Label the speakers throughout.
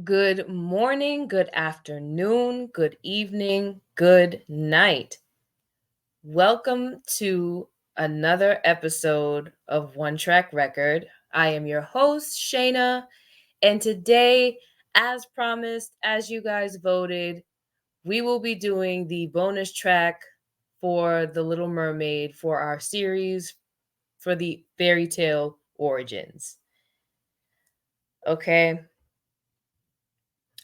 Speaker 1: Good morning, good afternoon, good evening, good night. Welcome to another episode of One Track Record. I am your host, Shayna, and today, as promised, as you guys voted, we will be doing the bonus track for The Little Mermaid for our series for the Fairytale Origins. Okay,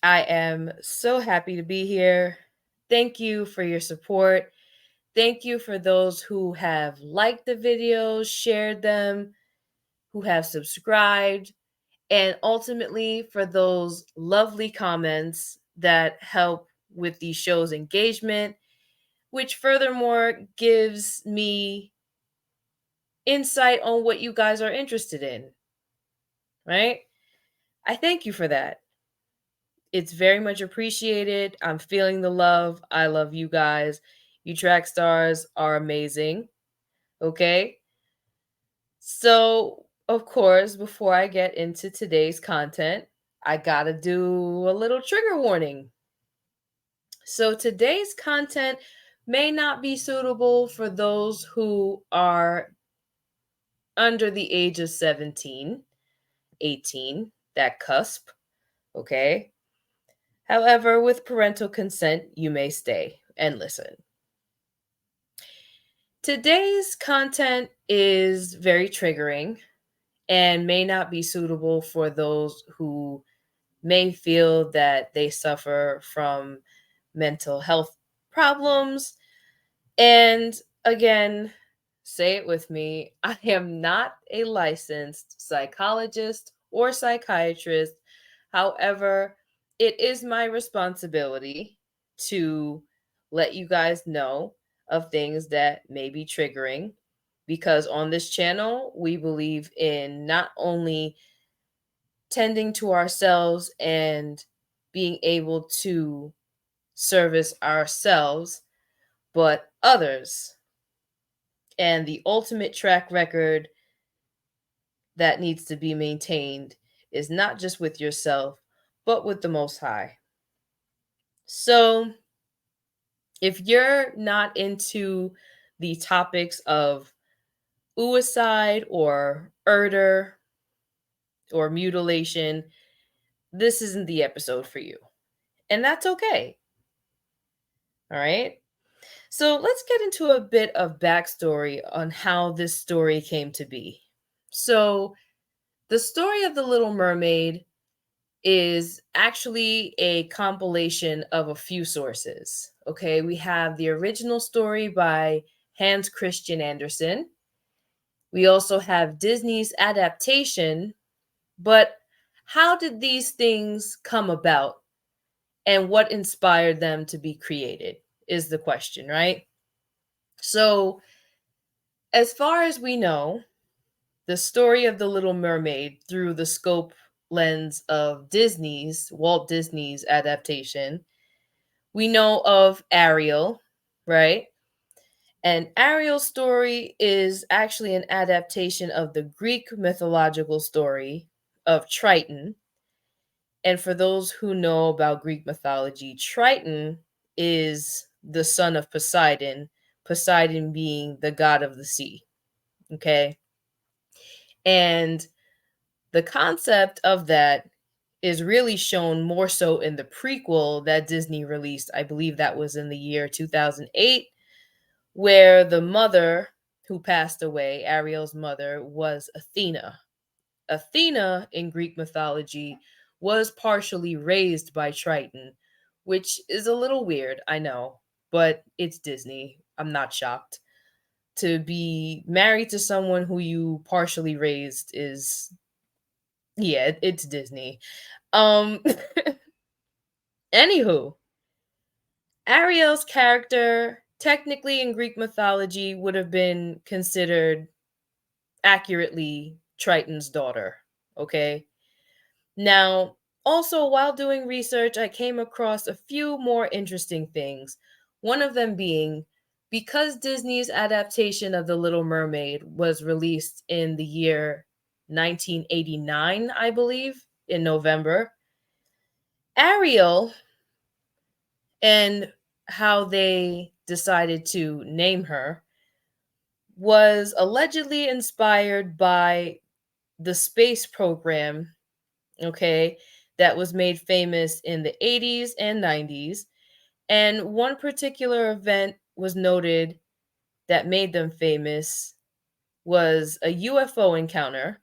Speaker 1: I am so happy to be here. Thank you for your support. Thank you for those who have liked the videos, shared them, who have subscribed, and ultimately for those lovely comments that help with the show's engagement, which furthermore gives me insight on what you guys are interested in, right? I thank you for that. It's very much appreciated. I'm feeling the love. I love you guys. You track stars are amazing. Okay. So, of course, before I get into today's content, I gotta do a little trigger warning. So, today's content may not be suitable for those who are under the age of 17, 18, that cusp. Okay. However, with parental consent, you may stay and listen. Today's content is very triggering and may not be suitable for those who may feel that they suffer from mental health problems. And again, say it with me, I am not a licensed psychologist or psychiatrist. However, it is my responsibility to let you guys know of things that may be triggering because on this channel, we believe in not only tending to ourselves and being able to service ourselves, but others. And the ultimate track record that needs to be maintained is not just with yourself, but with the Most High. So, if you're not into the topics of suicide or murder or mutilation, this isn't the episode for you. And that's okay. All right. So let's get into a bit of backstory on how this story came to be. So, the story of The Little Mermaid is actually a compilation of a few sources. Okay, we have the original story by Hans Christian Andersen. We also have Disney's adaptation, but how did these things come about and what inspired them to be created is the question, right? So, as far as we know, the story of The Little Mermaid through the scope lens of Walt Disney's adaptation, we know of Ariel, right? And Ariel's story is actually an adaptation of the Greek mythological story of Triton. And for those who know about Greek mythology, Triton is the son of Poseidon, Poseidon being the god of the sea. Okay. And the concept of that is really shown more so in the prequel that Disney released. I believe that was in the year 2008, where the mother who passed away, Ariel's mother, was Athena. Athena in Greek mythology was partially raised by Triton, which is a little weird, I know, but it's Disney. I'm not shocked. To be married to someone who you partially raised is, yeah, it's Disney. Um Anywho, Ariel's character technically in Greek mythology would have been considered accurately Triton's daughter, okay? Now, also while doing research, I came across a few more interesting things. One of them being because Disney's adaptation of The Little Mermaid was released in the year 1989, I believe, in November, Ariel and how they decided to name her was allegedly inspired by the space program, okay, that was made famous in the 80s and 90s. And one particular event was noted that made them famous was a UFO encounter.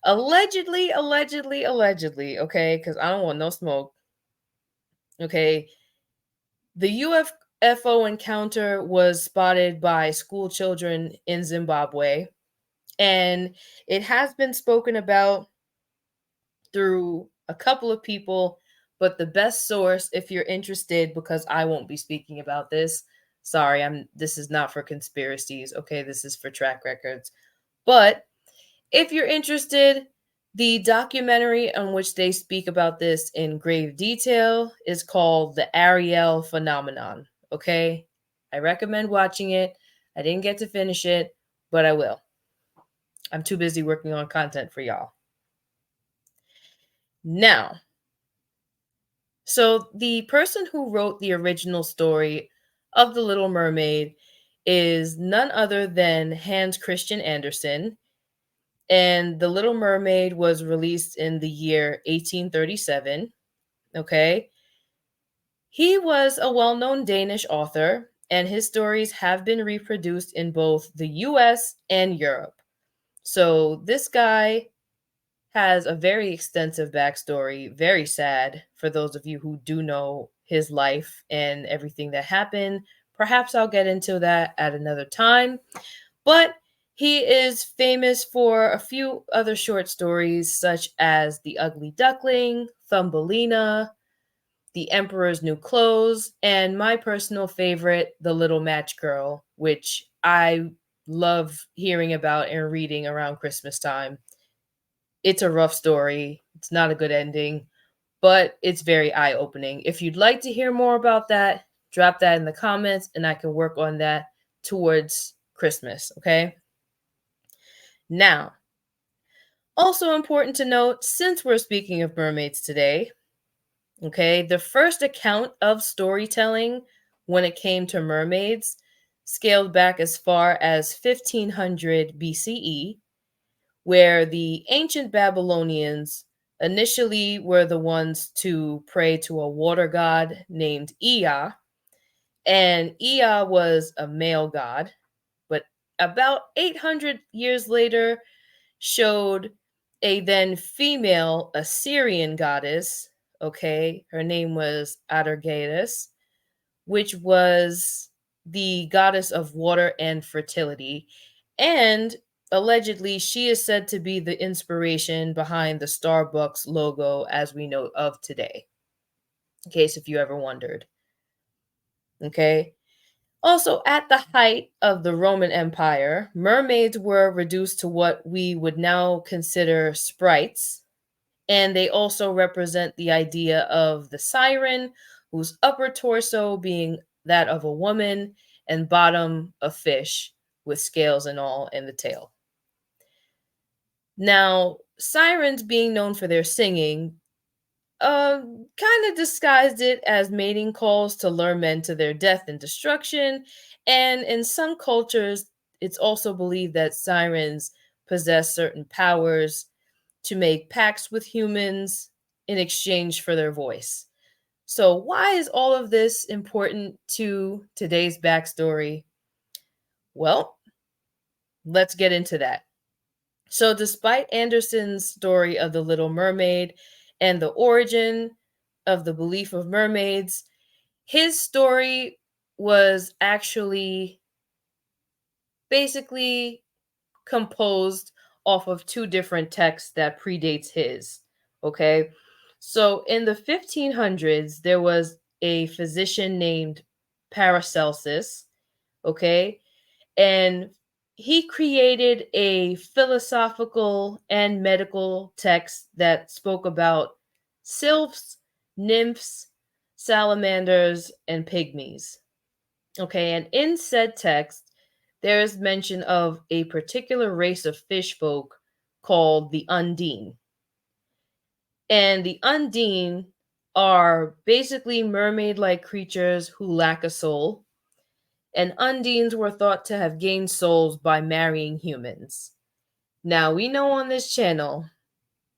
Speaker 1: Allegedly, because I don't want no smoke, okay. The UFO encounter was spotted by school children in Zimbabwe, and it has been spoken about through a couple of people, but the best source, if you're interested, because I won't be speaking about this. Sorry, this is not for conspiracies, okay? This is for track records. But if you're interested, the documentary on which they speak about this in grave detail is called The Ariel Phenomenon, okay? I recommend watching it. I didn't get to finish it, but I will. I'm too busy working on content for y'all. Now, so the person who wrote the original story of The Little Mermaid is none other than Hans Christian Andersen, and The Little Mermaid was released in the year 1837. Okay. He was a well known Danish author, and his stories have been reproduced in both the US and Europe. So this guy has a very extensive backstory, very sad for those of you who do know his life and everything that happened. Perhaps I'll get into that at another time. But he is famous for a few other short stories, such as The Ugly Duckling, Thumbelina, The Emperor's New Clothes, and my personal favorite, The Little Match Girl, which I love hearing about and reading around Christmas time. It's a rough story, it's not a good ending, but it's very eye opening. If you'd like to hear more about that, drop that in the comments and I can work on that towards Christmas, okay? Now, also important to note, since we're speaking of mermaids today, okay, the first account of storytelling when it came to mermaids scaled back as far as 1500 BCE, where the ancient Babylonians initially were the ones to pray to a water god named Ea, and Ea was a male god, but about 800 years later, showed a then female Assyrian goddess. Okay, her name was Atargatis, which was the goddess of water and fertility. And allegedly, she is said to be the inspiration behind the Starbucks logo as we know of today, in case if you ever wondered. Okay. Also, at the height of the Roman Empire, mermaids were reduced to what we would now consider sprites, and they also represent the idea of the siren, whose upper torso being that of a woman and bottom a fish with scales and all in the tail. Now, sirens being known for their singing, kind of disguised it as mating calls to lure men to their death and destruction. And in some cultures, it's also believed that sirens possess certain powers to make pacts with humans in exchange for their voice. So, why is all of this important to today's backstory? Well, let's get into that. So, despite Anderson's story of the Little Mermaid and the origin of the belief of mermaids, his story was actually basically composed off of two different texts that predates his. Okay. So in the 1500s, there was a physician named Paracelsus. Okay. And he created a philosophical and medical text that spoke about sylphs, nymphs, salamanders, and pygmies. Okay, and in said text, there is mention of a particular race of fish folk called the Undine. And the Undine are basically mermaid like creatures who lack a soul, and undines were thought to have gained souls by marrying humans. Now, we know on this channel,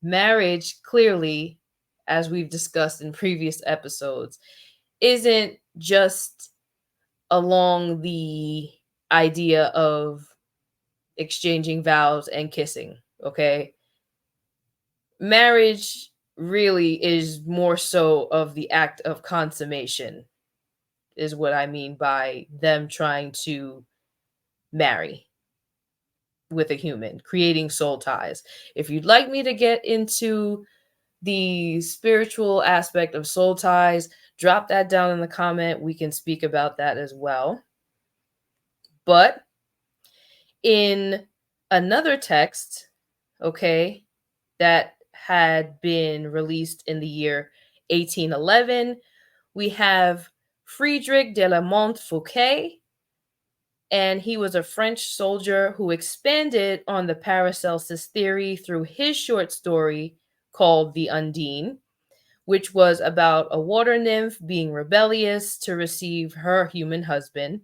Speaker 1: marriage clearly, as we've discussed in previous episodes, isn't just along the idea of exchanging vows and kissing, okay? Marriage really is more so of the act of consummation, is what I mean by them trying to marry with a human, creating soul ties. If you'd like me to get into the spiritual aspect of soul ties, drop that down in the comment. We can speak about that as well. But in another text, okay, that had been released in the year 1811, we have Friedrich de la Montfouquet, and he was a French soldier who expanded on the Paracelsus theory through his short story called The Undine, which was about a water nymph being rebellious to receive her human husband.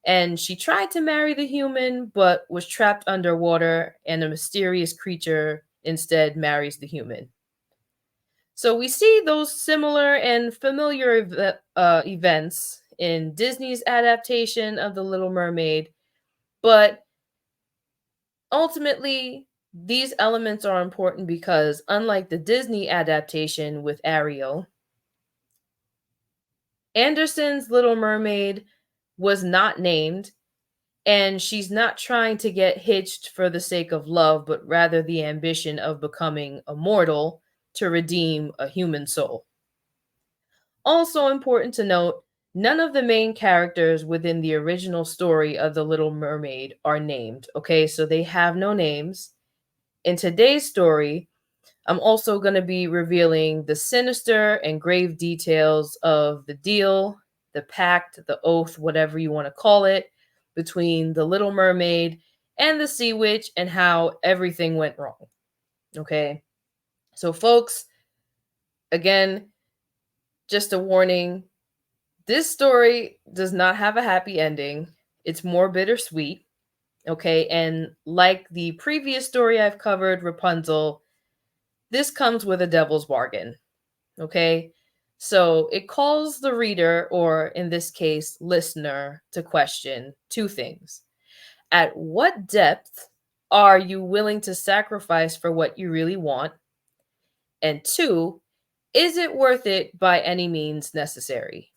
Speaker 1: And she tried to marry the human, but was trapped underwater, and a mysterious creature instead marries the human. So we see those similar and familiar events in Disney's adaptation of The Little Mermaid, but ultimately, these elements are important because, unlike the Disney adaptation with Ariel, Anderson's Little Mermaid was not named, and she's not trying to get hitched for the sake of love, but rather the ambition of becoming immortal to redeem a human soul. Also important to note, none of the main characters within the original story of The Little Mermaid are named, okay? So they have no names. In today's story, I'm also going to be revealing the sinister and grave details of the deal, the pact, the oath, whatever you want to call it, between the Little Mermaid and the Sea Witch and how everything went wrong. Okay? So, folks, again, just a warning, this story does not have a happy ending. It's more bittersweet. Okay? And like the previous story I've covered, Rapunzel, this comes with a devil's bargain. Okay? So it calls the reader, or in this case, listener, to question two things. At what depth are you willing to sacrifice for what you really want? And two, is it worth it by any means necessary?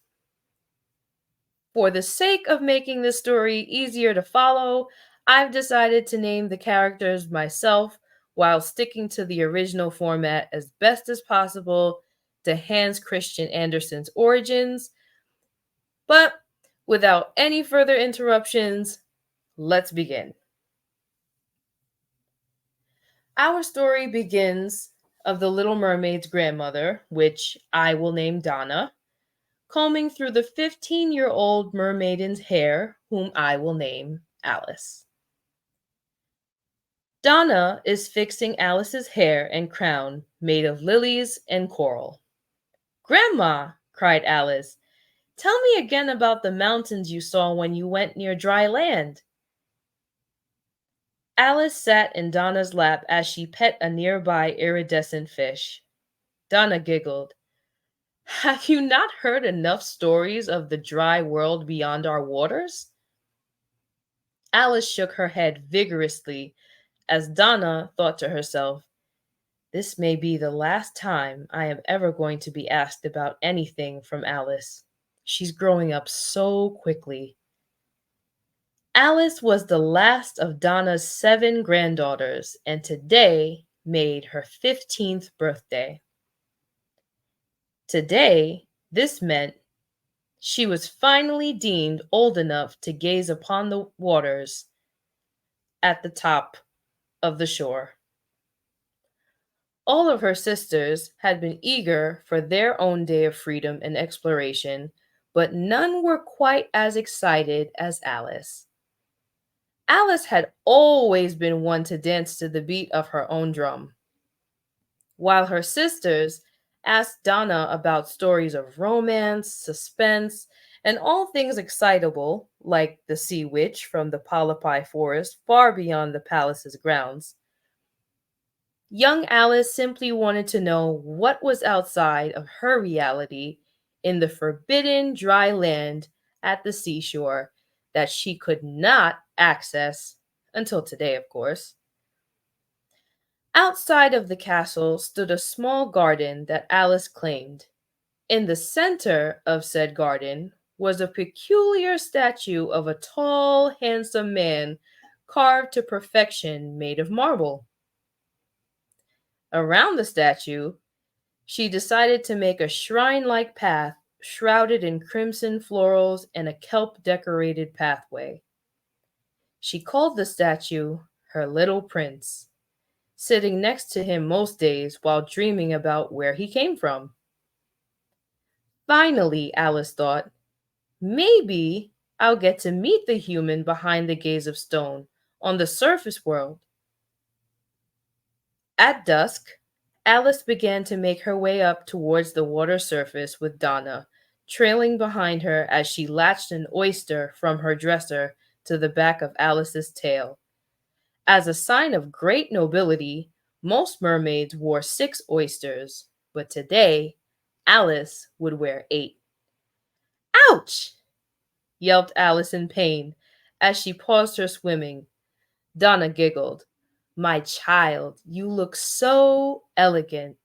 Speaker 1: For the sake of making this story easier to follow, I've decided to name the characters myself while sticking to the original format as best as possible to Hans Christian Andersen's origins. But without any further interruptions, let's begin. Our story begins of the Little Mermaid's grandmother, which I will name Donna, combing through the 15-year-old mermaiden's hair, whom I will name Alice. Donna is fixing Alice's hair and crown made of lilies and coral. "Grandma," cried Alice, "tell me again about the mountains you saw when you went near dry land." Alice sat in Donna's lap as she pet a nearby iridescent fish. Donna giggled. "Have you not heard enough stories of the dry world beyond our waters?" Alice shook her head vigorously as Donna thought to herself, "This may be the last time I am ever going to be asked about anything from Alice. She's growing up so quickly." Alice was the last of Donna's 7 granddaughters, and today made her 15th birthday. Today, this meant she was finally deemed old enough to gaze upon the waters at the top of the shore. All of her sisters had been eager for their own day of freedom and exploration, but none were quite as excited as Alice. Alice had always been one to dance to the beat of her own drum. While her sisters, asked Donna about stories of romance, suspense, and all things excitable, like the sea witch from the Polypi forest far beyond the palace's grounds. Young Alice simply wanted to know what was outside of her reality in the forbidden dry land at the seashore that she could not access until today, of course. Outside of the castle stood a small garden that Alice claimed. In the center of said garden was a peculiar statue of a tall, handsome man carved to perfection made of marble. Around the statue, she decided to make a shrine like path shrouded in crimson florals and a kelp decorated pathway. She called the statue her little prince, sitting next to him most days while dreaming about where he came from. Finally, Alice thought, maybe I'll get to meet the human behind the gaze of stone on the surface world. At dusk, Alice began to make her way up towards the water surface with Donna, trailing behind her as she latched an oyster from her dresser to the back of Alice's tail. As a sign of great nobility, most mermaids wore 6 oysters, but today, Alice would wear 8. Ouch! Yelped Alice in pain as she paused her swimming. Donna giggled. My child, you look so elegant.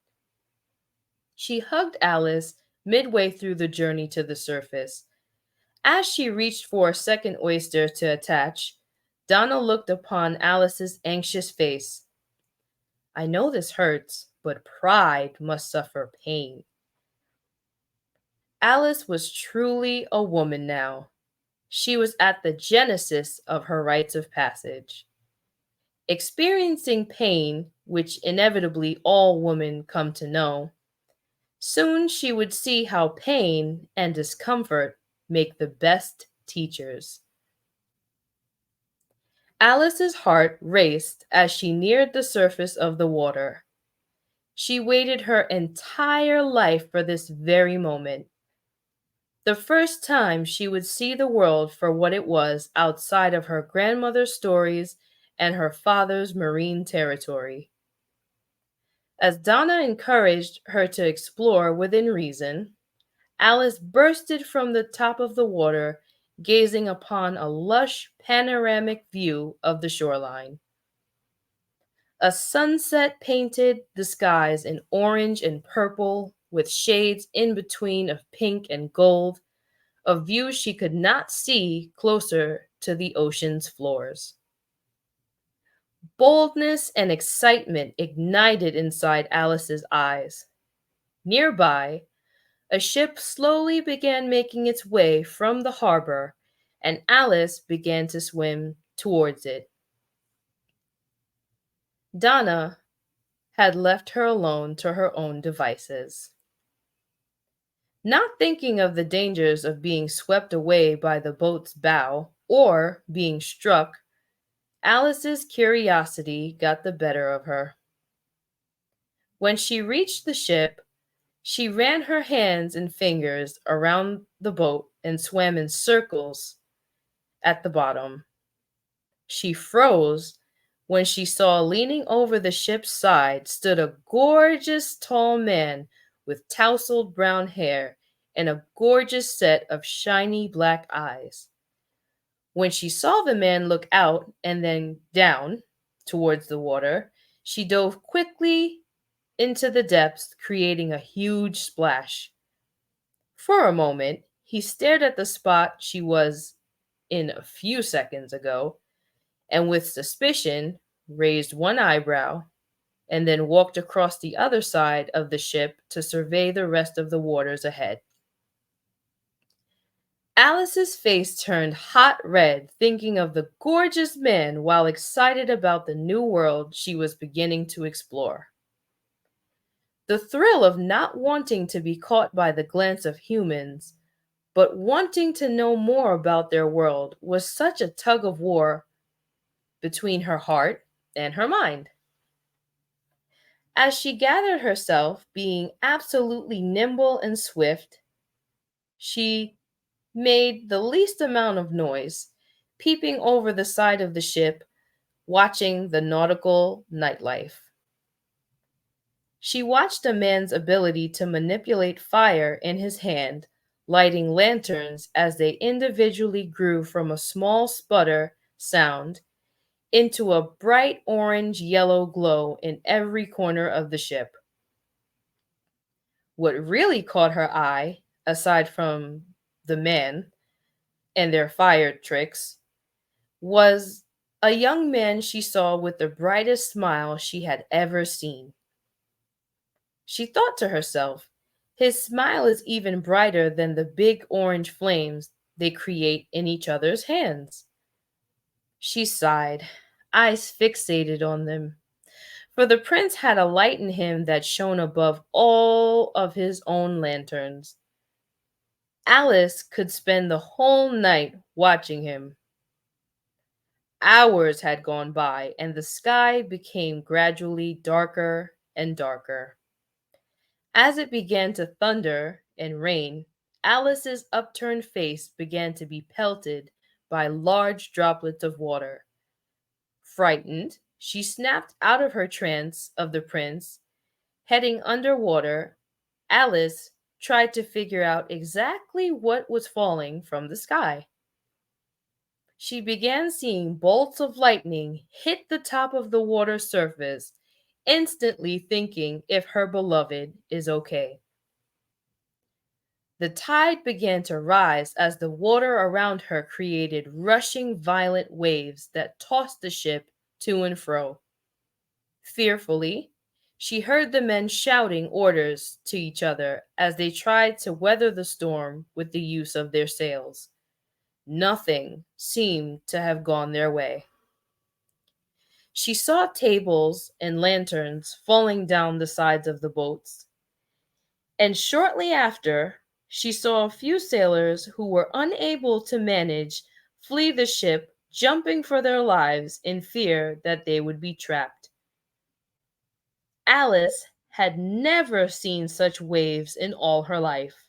Speaker 1: She hugged Alice midway through the journey to the surface. As she reached for a second oyster to attach, Donna looked upon Alice's anxious face. I know this hurts, but pride must suffer pain. Alice was truly a woman now. She was at the genesis of her rites of passage. Experiencing pain, which inevitably all women come to know, soon she would see how pain and discomfort make the best teachers. Alice's heart raced as she neared the surface of the water. She waited her entire life for this very moment. The first time she would see the world for what it was outside of her grandmother's stories and her father's marine territory. As Donna encouraged her to explore within reason, Alice bursted from the top of the water, gazing upon a lush panoramic view of the shoreline. A sunset painted the skies in orange and purple, with shades in between of pink and gold, a view she could not see closer to the ocean's floors. Boldness and excitement ignited inside Alice's eyes. Nearby, a ship slowly began making its way from the harbor, and Alice began to swim towards it. Donna had left her alone to her own devices. Not thinking of the dangers of being swept away by the boat's bow or being struck, Alice's curiosity got the better of her. When she reached the ship, she ran her hands and fingers around the boat and swam in circles at the bottom. She froze when she saw leaning over the ship's side stood a gorgeous tall man with tousled brown hair and a gorgeous set of shiny black eyes. When she saw the man look out and then down towards the water, she dove quickly into the depths, creating a huge splash. For a moment, he stared at the spot she was in a few seconds ago, and with suspicion raised one eyebrow, and then walked across the other side of the ship to survey the rest of the waters ahead. Alice's face turned hot red thinking of the gorgeous man while excited about the new world she was beginning to explore. The thrill of not wanting to be caught by the glance of humans, but wanting to know more about their world was such a tug of war between her heart and her mind. As she gathered herself, being absolutely nimble and swift, she made the least amount of noise, peeping over the side of the ship, watching the nautical nightlife. She watched a man's ability to manipulate fire in his hand, lighting lanterns as they individually grew from a small sputter sound into a bright orange yellow glow in every corner of the ship. What really caught her eye, aside from the men and their fire tricks, was a young man she saw with the brightest smile she had ever seen. She thought to herself, his smile is even brighter than the big orange flames they create in each other's hands. She sighed, eyes fixated on them, for the prince had a light in him that shone above all of his own lanterns. Alice could spend the whole night watching him. Hours had gone by, and the sky became gradually darker and darker. As it began to thunder and rain, Alice's upturned face began to be pelted by large droplets of water. Frightened, she snapped out of her trance of the prince. Heading underwater, Alice tried to figure out exactly what was falling from the sky. She began seeing bolts of lightning hit the top of the water surface, instantly thinking if her beloved is okay. The tide began to rise as the water around her created rushing violent waves that tossed the ship to and fro. Fearfully, she heard the men shouting orders to each other as they tried to weather the storm with the use of their sails. Nothing seemed to have gone their way. She saw tables and lanterns falling down the sides of the boats, and shortly after, she saw a few sailors who were unable to manage flee the ship, jumping for their lives in fear that they would be trapped. Alice had never seen such waves in all her life.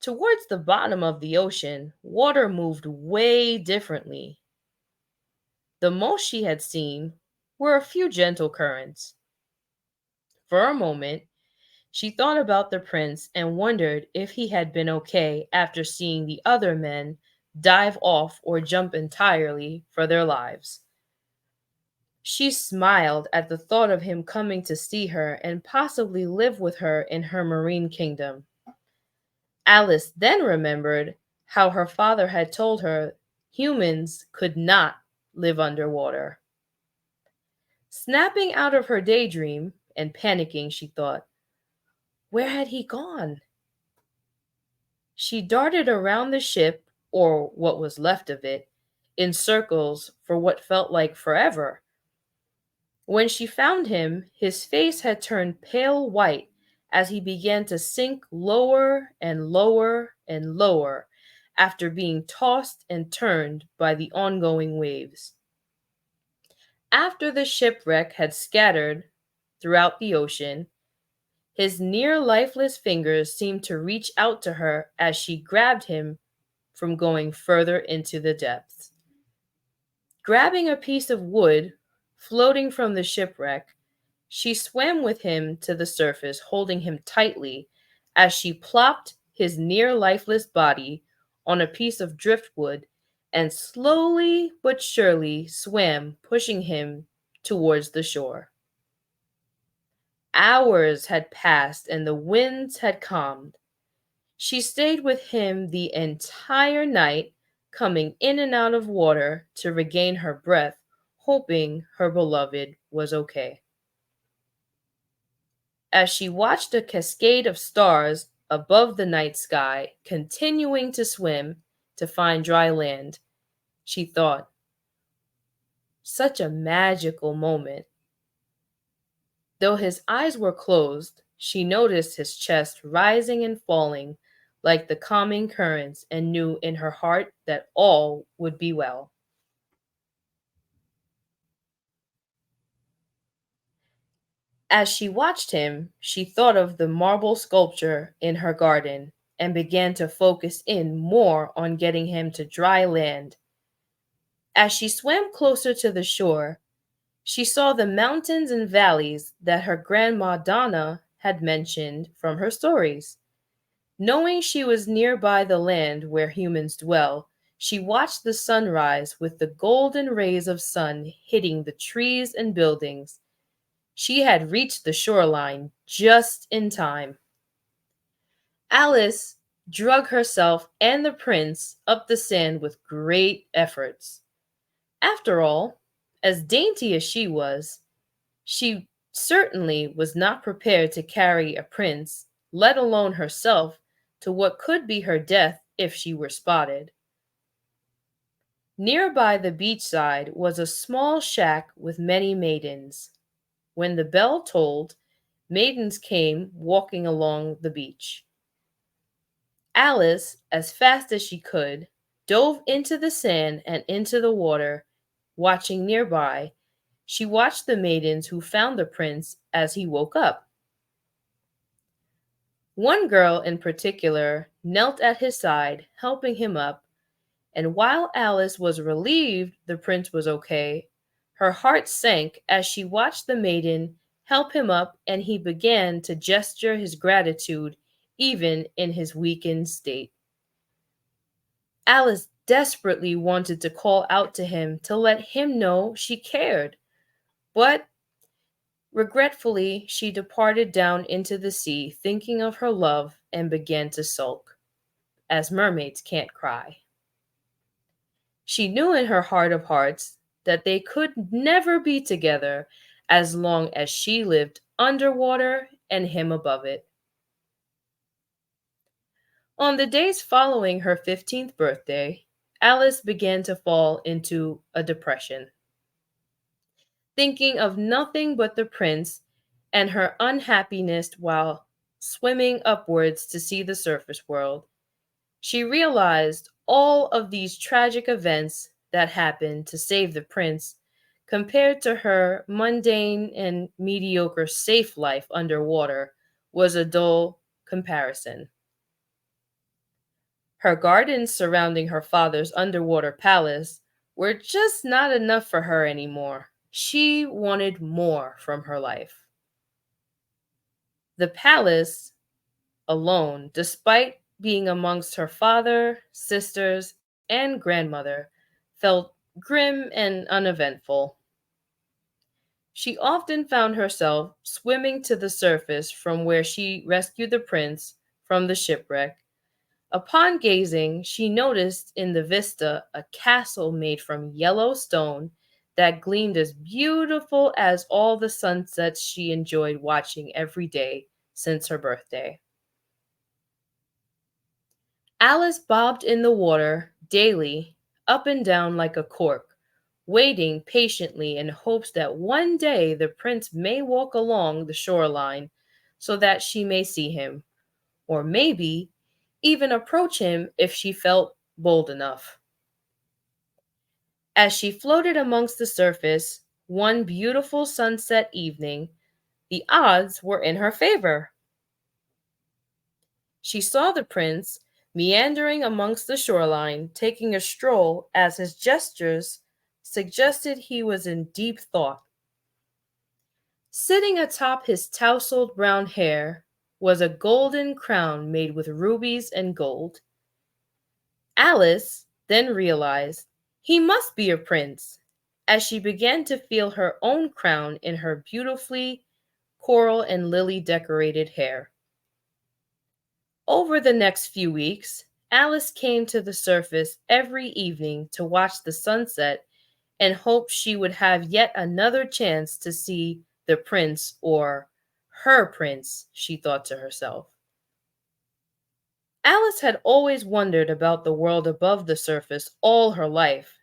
Speaker 1: Towards the bottom of the ocean, water moved way differently. The most she had seen were a few gentle currents. For a moment, she thought about the prince and wondered if he had been okay after seeing the other men dive off or jump entirely for their lives. She smiled at the thought of him coming to see her and possibly live with her in her marine kingdom. Alice then remembered how her father had told her humans could not live underwater. Snapping out of her daydream and panicking, she thought, where had he gone? She darted around the ship, or what was left of it, in circles for what felt like forever. When she found him, his face had turned pale white as he began to sink lower and lower and lower after being tossed and turned by the ongoing waves. After the shipwreck had scattered throughout the ocean, his near lifeless fingers seemed to reach out to her as she grabbed him from going further into the depths. Grabbing a piece of wood floating from the shipwreck, she swam with him to the surface, holding him tightly as she plopped his near lifeless body on a piece of driftwood and slowly but surely swam, pushing him towards the shore. Hours had passed and the winds had calmed. She stayed with him the entire night, coming in and out of water to regain her breath, hoping her beloved was okay. As she watched a cascade of stars above the night sky, continuing to swim to find dry land, she thought, such a magical moment. Though his eyes were closed, she noticed his chest rising and falling like the calming currents and knew in her heart that all would be well. As she watched him, she thought of the marble sculpture in her garden and began to focus in more on getting him to dry land. As she swam closer to the shore, she saw the mountains and valleys that her grandma Donna had mentioned from her stories. Knowing she was nearby the land where humans dwell, she watched the sunrise with the golden rays of sun hitting the trees and buildings. She had reached the shoreline just in time. Alice drug herself and the prince up the sand with great efforts. After all, as dainty as she certainly was not prepared to carry a prince, let alone herself, to what could be her death if she were spotted. Nearby the beachside was a small shack with many maidens. When the bell tolled, maidens came walking along the beach. Alice, as fast as she could, dove into the sand and into the water, watching nearby. She watched the maidens who found the prince as he woke up. One girl in particular knelt at his side, helping him up, and while Alice was relieved the prince was okay, her heart sank as she watched the maiden help him up and he began to gesture his gratitude even in his weakened state. Alice desperately wanted to call out to him to let him know she cared, but regretfully she departed down into the sea, thinking of her love, and began to sulk, as mermaids can't cry. She knew in her heart of hearts that they could never be together as long as she lived underwater and him above it. On the days following her 15th birthday, Alice began to fall into a depression, thinking of nothing but the prince and her unhappiness while swimming upwards to see the surface world. She realized all of these tragic events that happened to save the prince compared to her mundane and mediocre safe life underwater was a dull comparison. Her gardens surrounding her father's underwater palace were just not enough for her anymore. She wanted more from her life. The palace alone, despite being amongst her father, sisters, and grandmother, felt grim and uneventful. She often found herself swimming to the surface from where she rescued the prince from the shipwreck. Upon gazing, she noticed in the vista a castle made from yellow stone that gleamed as beautiful as all the sunsets she enjoyed watching every day since her birthday. Alice bobbed in the water daily, up and down like a cork, waiting patiently in hopes that one day the prince may walk along the shoreline so that she may see him, or maybe even approach him if she felt bold enough. As she floated amongst the surface one beautiful sunset evening, the odds were in her favor. She saw the prince meandering amongst the shoreline, taking a stroll as his gestures suggested he was in deep thought. Sitting atop his tousled brown hair was a golden crown made with rubies and gold. Alice then realized he must be a prince, as she began to feel her own crown in her beautifully coral and lily decorated hair. Over the next few weeks, Alice came to the surface every evening to watch the sunset and hoped she would have yet another chance to see the prince, or her prince, she thought to herself. Alice had always wondered about the world above the surface all her life.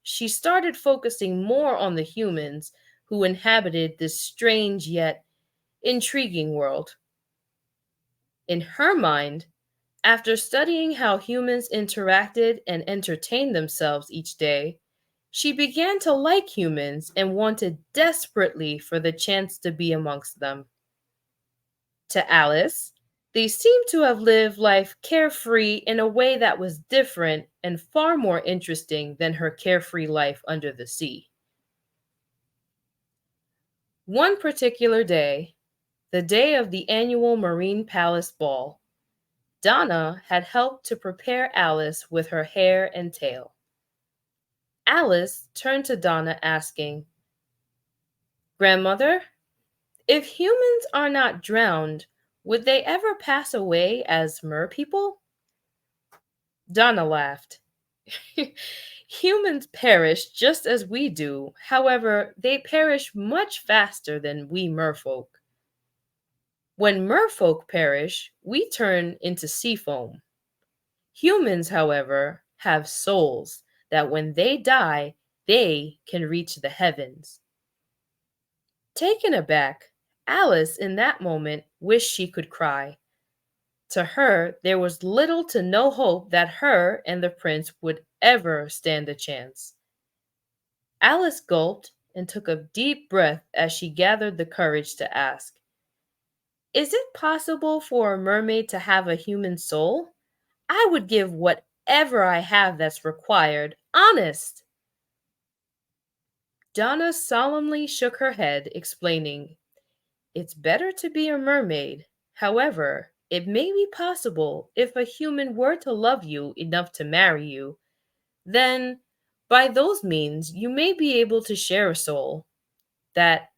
Speaker 1: She started focusing more on the humans who inhabited this strange yet intriguing world. In her mind, after studying how humans interacted and entertained themselves each day, She began to like humans and wanted desperately for the chance to be amongst them. To Alice, they seemed to have lived life carefree in a way that was different and far more interesting than her carefree life under the sea. One particular day, the day of the annual Marine Palace ball, Donna had helped to prepare Alice with her hair and tail. Alice turned to Donna asking, "Grandmother, if humans are not drowned, would they ever pass away as merpeople?" Donna laughed. "Humans perish just as we do. However, they perish much faster than we merfolk. When merfolk perish, we turn into sea foam. Humans, however, have souls that when they die, they can reach the heavens." Taken aback, Alice in that moment wished she could cry. To her, there was little to no hope that her and the prince would ever stand a chance. Alice gulped and took a deep breath as she gathered the courage to ask, "Is it possible for a mermaid to have a human soul? I would give whatever I have that's required, honest." Donna solemnly shook her head, explaining, "It's better to be a mermaid. However, it may be possible if a human were to love you enough to marry you, then by those means you may be able to share a soul. That,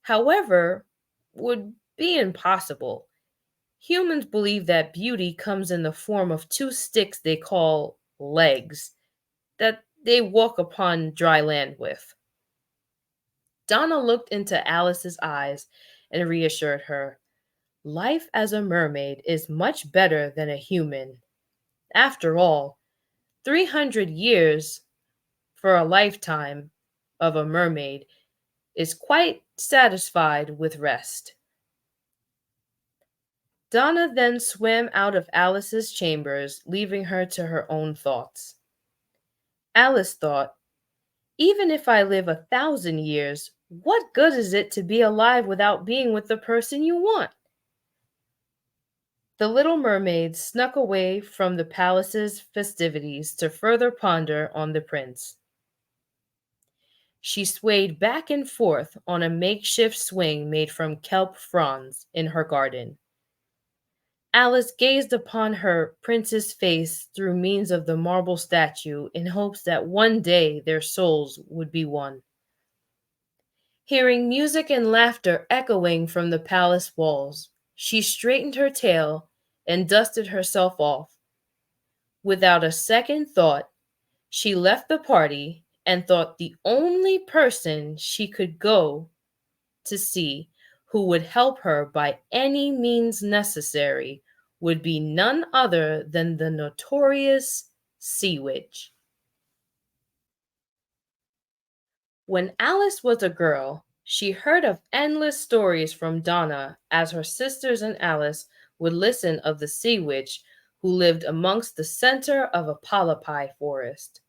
Speaker 1: however, would be impossible. Humans believe that beauty comes in the form of two sticks they call legs that they walk upon dry land with." Donna looked into Alice's eyes and reassured her. Life as a mermaid is much better than a human. After all, 300 years for a lifetime of a mermaid is quite satisfied with rest. Donna then swam out of Alice's chambers, leaving her to her own thoughts. Alice thought, "Even if I live 1,000 years, what good is it to be alive without being with the person you want?" The little mermaid snuck away from the palace's festivities to further ponder on the prince. She swayed back and forth on a makeshift swing made from kelp fronds in her garden. Alice gazed upon her prince's face through means of the marble statue in hopes that one day their souls would be one. Hearing music and laughter echoing from the palace walls, she straightened her tail and dusted herself off. Without a second thought, she left the party and thought the only person she could go to see who would help her by any means necessary would be none other than the notorious Sea Witch. When Alice was a girl, she heard of endless stories from Donna as her sisters and Alice would listen of the Sea Witch who lived amongst the center of a polypi forest.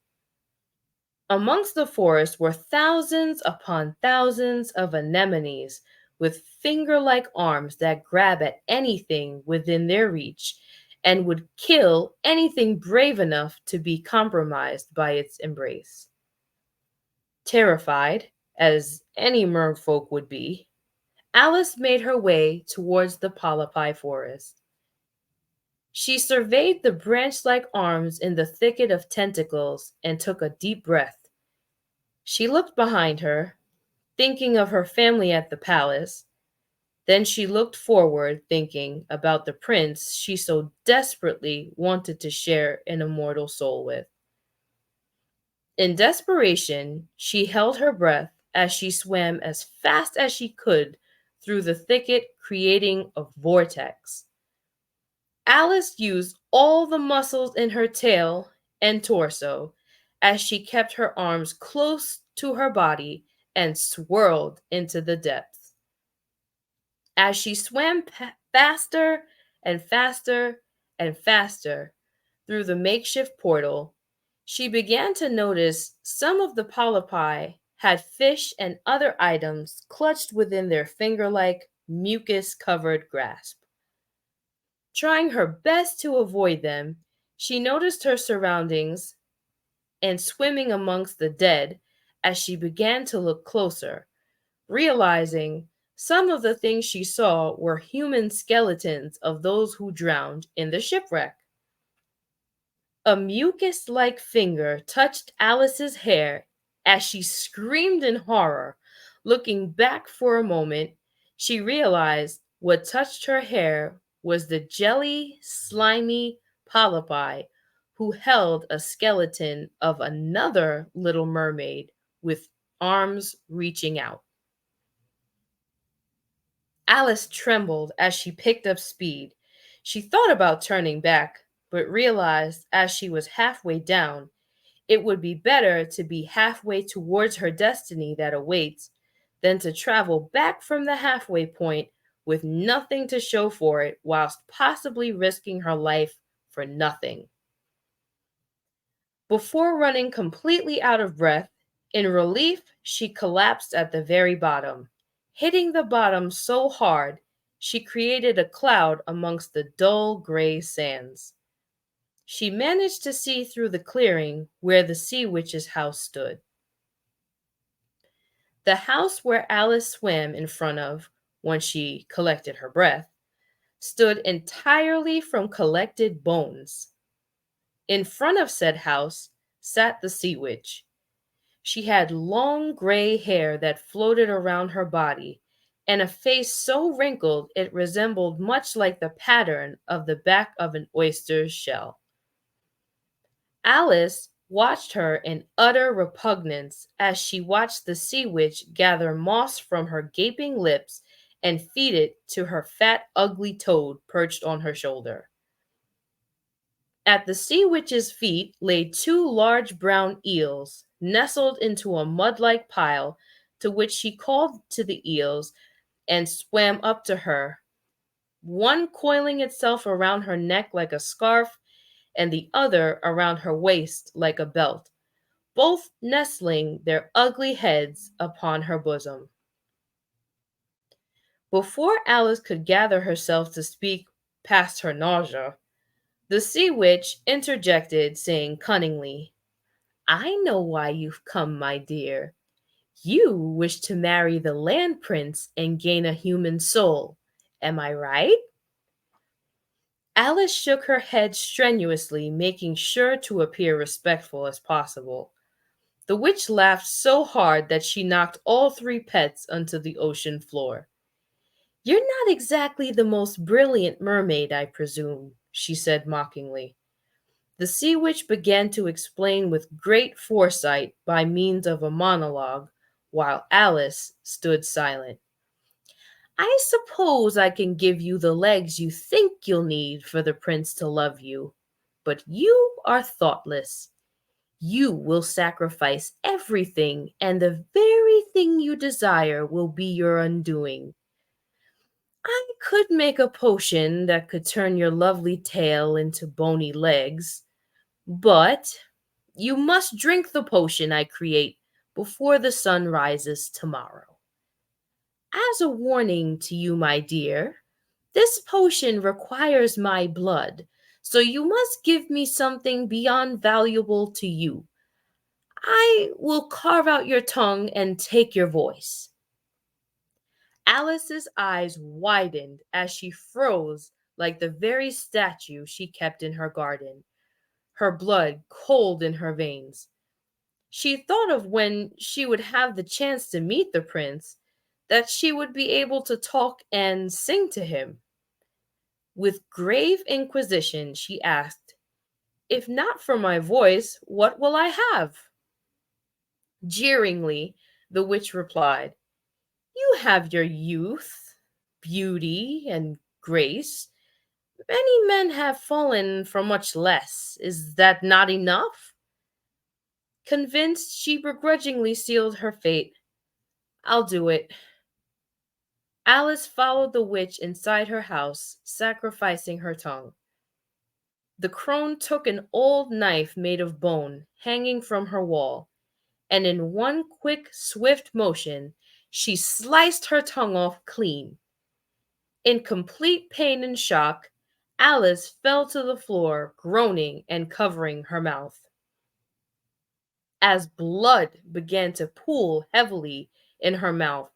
Speaker 1: Amongst the forest were thousands upon thousands of anemones with finger like arms that grab at anything within their reach and would kill anything brave enough to be compromised by its embrace. Terrified, as any merfolk would be, Alice made her way towards the polypi forest. She surveyed the branch like arms in the thicket of tentacles and took a deep breath. She looked behind her, thinking of her family at the palace. Then she looked forward, thinking about the prince she so desperately wanted to share an immortal soul with. In desperation, she held her breath as she swam as fast as she could through the thicket, creating a vortex. Alice used all the muscles in her tail and torso as she kept her arms close to her body and swirled into the depths. As she swam faster and faster and faster through the makeshift portal, She began to notice some of the polypi had fish and other items clutched within their finger like, mucus covered grasp. Trying her best to avoid them, she noticed her surroundings and swimming amongst the dead as she began to look closer, realizing some of the things she saw were human skeletons of those who drowned in the shipwreck. A mucus like finger touched Alice's hair as she screamed in horror. Looking back for a moment, she realized what touched her hair was the jelly, slimy polypi who held a skeleton of another little mermaid with arms reaching out. Alice trembled as she picked up speed. She thought about turning back, but realized as she was halfway down, it would be better to be halfway towards her destiny that awaits than to travel back from the halfway point with nothing to show for it whilst possibly risking her life for nothing. Before running completely out of breath, in relief, she collapsed at the very bottom. Hitting the bottom so hard, she created a cloud amongst the dull gray sands. She managed to see through the clearing where the sea witch's house stood. The house where Alice swam in front of when she collected her breath stood entirely from collected bones. In front of said house sat the sea witch. She had long gray hair that floated around her body and a face so wrinkled it resembled much like the pattern of the back of an oyster's shell. Alice watched her in utter repugnance as she watched the sea witch gather moss from her gaping lips and feed it to her fat, ugly toad perched on her shoulder. At the sea witch's feet lay two large brown eels, nestled into a mud like pile, to which she called to the eels and swam up to her, one coiling itself around her neck like a scarf, and the other around her waist like a belt, both nestling their ugly heads upon her bosom. Before Alice could gather herself to speak past her nausea, the sea witch interjected, saying cunningly, "I know why you've come, my dear. You wish to marry the land prince and gain a human soul. Am I right?" Alice shook her head strenuously, making sure to appear respectful as possible. The witch laughed so hard that she knocked all three pets onto the ocean floor. "You're not exactly the most brilliant mermaid, I presume," she said mockingly. The sea witch began to explain with great foresight by means of a monologue, while Alice stood silent. "I suppose I can give you the legs you think you'll need for the prince to love you, but you are thoughtless. You will sacrifice everything, and the very thing you desire will be your undoing. I could make a potion that could turn your lovely tail into bony legs, but you must drink the potion I create before the sun rises tomorrow. As a warning to you, my dear, this potion requires my blood, so you must give me something beyond valuable to you. I will carve out your tongue and take your voice." Alice's eyes widened as she froze like the very statue she kept in her garden, her blood cold in her veins. She thought of when she would have the chance to meet the prince, that she would be able to talk and sing to him. With grave inquisition, she asked, "If not for my voice, what will I have?" Jeeringly, the witch replied, "You have your youth, beauty, and grace. Many men have fallen for much less. Is that not enough?" Convinced, she begrudgingly sealed her fate. "I'll do it." Alice followed the witch inside her house, sacrificing her tongue. The crone took an old knife made of bone hanging from her wall, and in one quick, swift motion, she sliced her tongue off clean. In complete pain and shock, Alice fell to the floor, groaning and covering her mouth. As blood began to pool heavily in her mouth,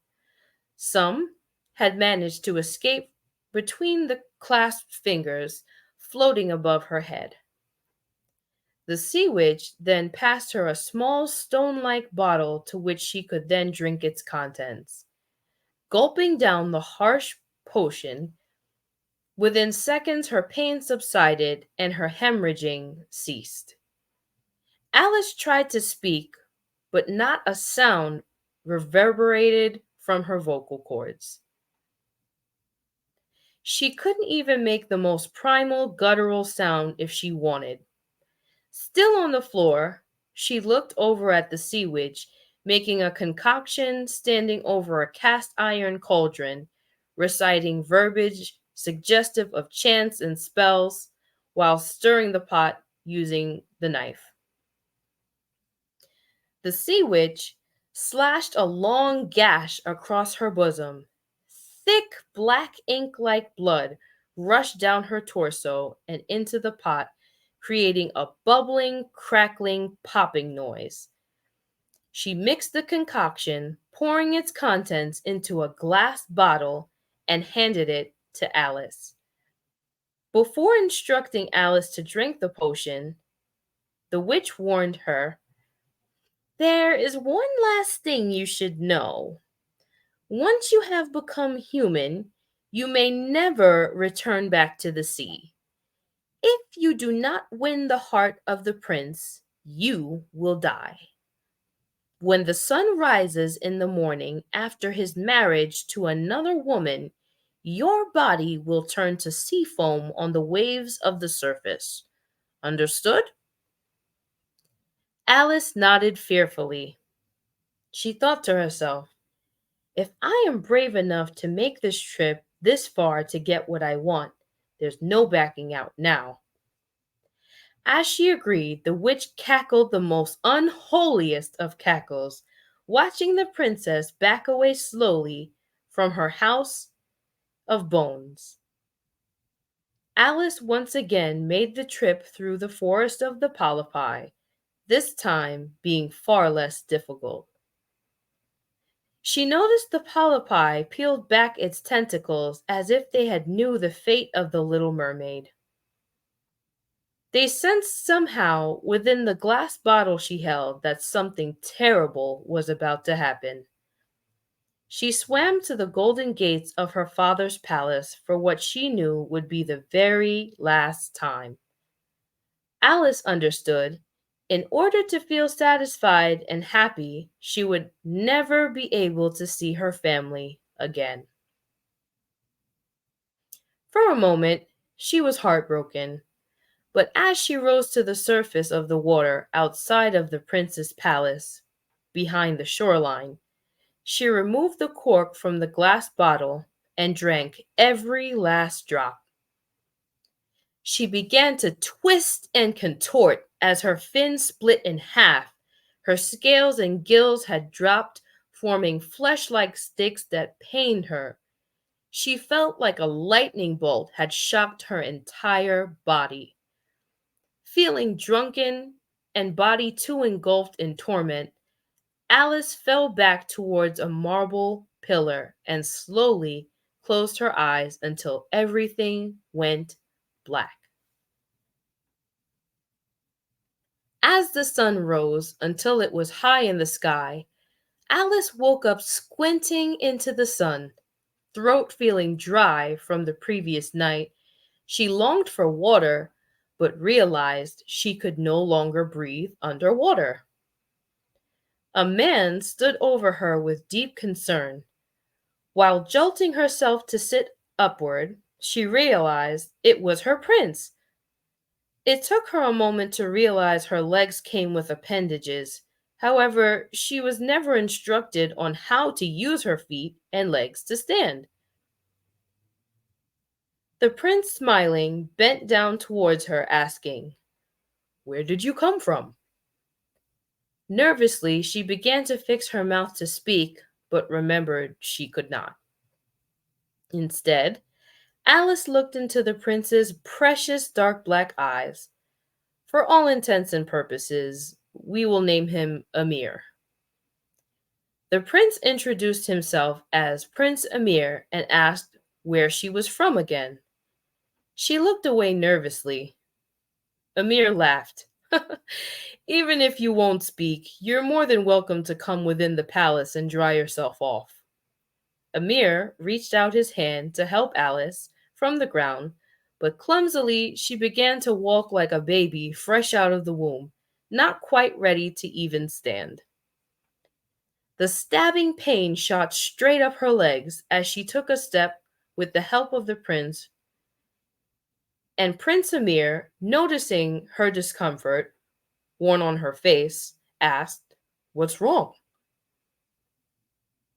Speaker 1: some had managed to escape between the clasped fingers floating above her head. The sea witch then passed her a small stone like bottle to which she could then drink its contents. Gulping down the harsh potion, within seconds her pain subsided and her hemorrhaging ceased. Alice tried to speak, but not a sound reverberated from her vocal cords. She couldn't even make the most primal guttural sound if she wanted. Still on the floor, she looked over at the sea witch, making a concoction standing over a cast iron cauldron, reciting verbiage suggestive of chants and spells while stirring the pot using the knife. The sea witch slashed a long gash across her bosom. Thick black ink like blood rushed down her torso and into the pot, creating a bubbling, crackling, popping noise. She mixed the concoction, pouring its contents into a glass bottle, and handed it to Alice. Before instructing Alice to drink the potion, the witch warned her, "There is one last thing you should know. Once you have become human, you may never return back to the sea. If you do not win the heart of the prince, you will die. When the sun rises in the morning after his marriage to another woman, your body will turn to sea foam on the waves of the surface. Understood?" Alice nodded fearfully. She thought to herself, "If I am brave enough to make this trip this far to get what I want, there's no backing out now." As she agreed, the witch cackled the most unholiest of cackles, watching the princess back away slowly from her house of bones. Alice once again made the trip through the forest of the polypi, this time being far less difficult. She noticed the polypi peeled back its tentacles as if they had knew the fate of the little mermaid. They sensed somehow within the glass bottle she held that something terrible was about to happen. She swam to the golden gates of her father's palace for what she knew would be the very last time. Alice understood. In order to feel satisfied and happy, she would never be able to see her family again. For a moment, she was heartbroken. But as she rose to the surface of the water outside of the prince's palace, behind the shoreline, she removed the cork from the glass bottle and drank every last drop. She began to twist and contort as her fin split in half. Her scales and gills had dropped, forming flesh-like sticks that pained her. She felt like a lightning bolt had shocked her entire body. Feeling drunken and body too engulfed in torment, Alice fell back towards a marble pillar and slowly closed her eyes until everything went black. As the sun rose until it was high in the sky, Alice woke up squinting into the sun, throat feeling dry from the previous night. She longed for water, but realized she could no longer breathe underwater. A man stood over her with deep concern. While jolting herself to sit upward, she realized it was her prince. It took her a moment to realize her legs came with appendages. However, she was never instructed on how to use her feet and legs to stand. The prince, smiling, bent down towards her, asking, "Where did you come from?" Nervously, she began to fix her mouth to speak, but remembered she could not. Instead, Alice looked into the prince's precious dark black eyes. For all intents and purposes, we will name him Amir. The prince introduced himself as Prince Amir and asked where she was from again. She looked away nervously. Amir laughed. "Even if you won't speak, you're more than welcome to come within the palace and dry yourself off." Amir reached out his hand to help Alice from the ground, but clumsily she began to walk like a baby fresh out of the womb, not quite ready to even stand. The stabbing pain shot straight up her legs as she took a step with the help of the prince, and Prince Amir, noticing her discomfort worn on her face, asked, "What's wrong?"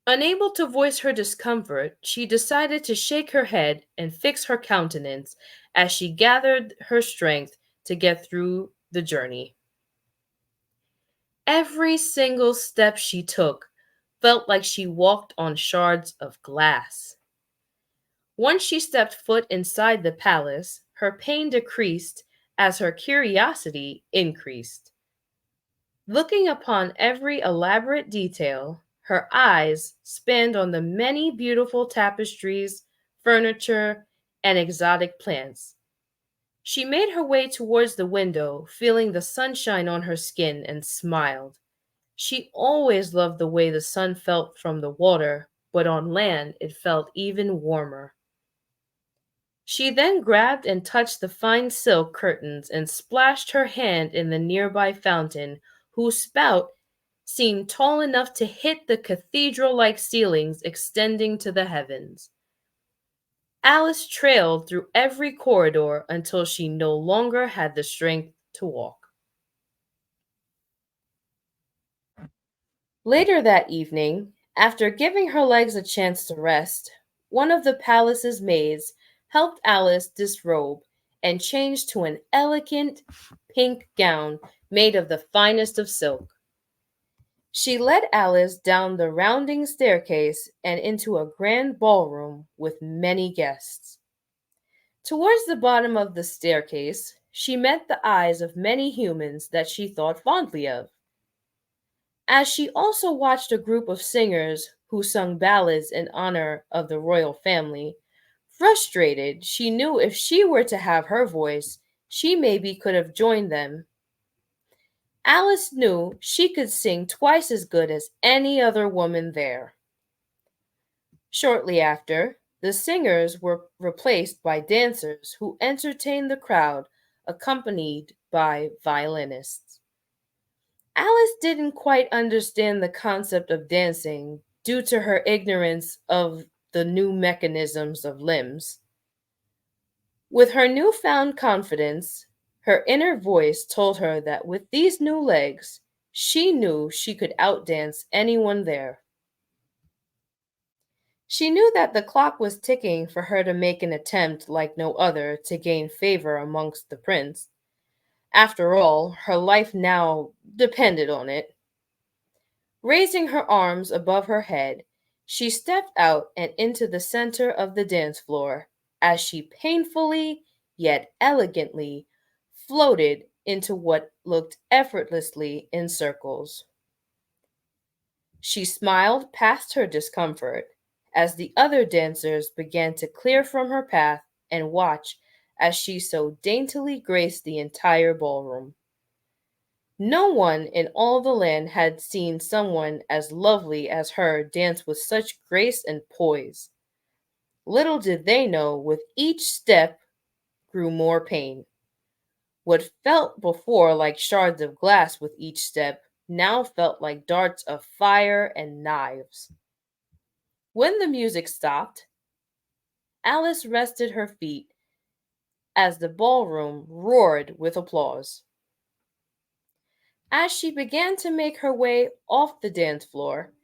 Speaker 1: Unable to voice her discomfort, she decided to shake her head and fix her countenance as she gathered her strength to get through the journey. Every single step she took felt like she walked on shards of glass. Once she stepped foot inside the palace, her pain decreased as her curiosity increased. Looking upon every elaborate detail, her eyes spanned on the many beautiful tapestries, furniture, and exotic plants. She made her way towards the window, feeling the sunshine on her skin, and smiled. She always loved the way the sun felt from the water, but on land it felt even warmer. She then grabbed and touched the fine silk curtains and splashed her hand in the nearby fountain, whose spout seemed tall enough to hit the cathedral like ceilings extending to the heavens. Alice trailed through every corridor until she no longer had the strength to walk. Later that evening, after giving her legs a chance to rest, one of the palace's maids helped Alice disrobe and change to an elegant pink gown made of the finest of silk. She led Alice down the rounding staircase and into a grand ballroom with many guests. Towards the bottom of the staircase, she met the eyes of many humans that she thought fondly of. As she also watched a group of singers who sung ballads in honor of the royal family, frustrated, she knew if she were to have her voice, she maybe could have joined them. Alice knew she could sing twice as good as any other woman there. Shortly after, the singers were replaced by dancers who entertained the crowd, accompanied by violinists. Alice didn't quite understand the concept of dancing due to her ignorance of the new mechanisms of limbs. With her newfound confidence, her inner voice told her that with these new legs, she knew she could outdance anyone there. She knew that the clock was ticking for her to make an attempt like no other to gain favor amongst the prince. After all, her life now depended on it. Raising her arms above her head, she stepped out and into the center of the dance floor as she painfully yet elegantly floated into what looked effortlessly in circles. She smiled past her discomfort as the other dancers began to clear from her path and watch as she so daintily graced the entire ballroom. No one in all the land had seen someone as lovely as her dance with such grace and poise. Little did they know, with each step grew more pain. What felt before like shards of glass with each step now felt like darts of fire and knives. When the music stopped, Alice rested her feet as the ballroom roared with applause. As she began to make her way off the dance floor,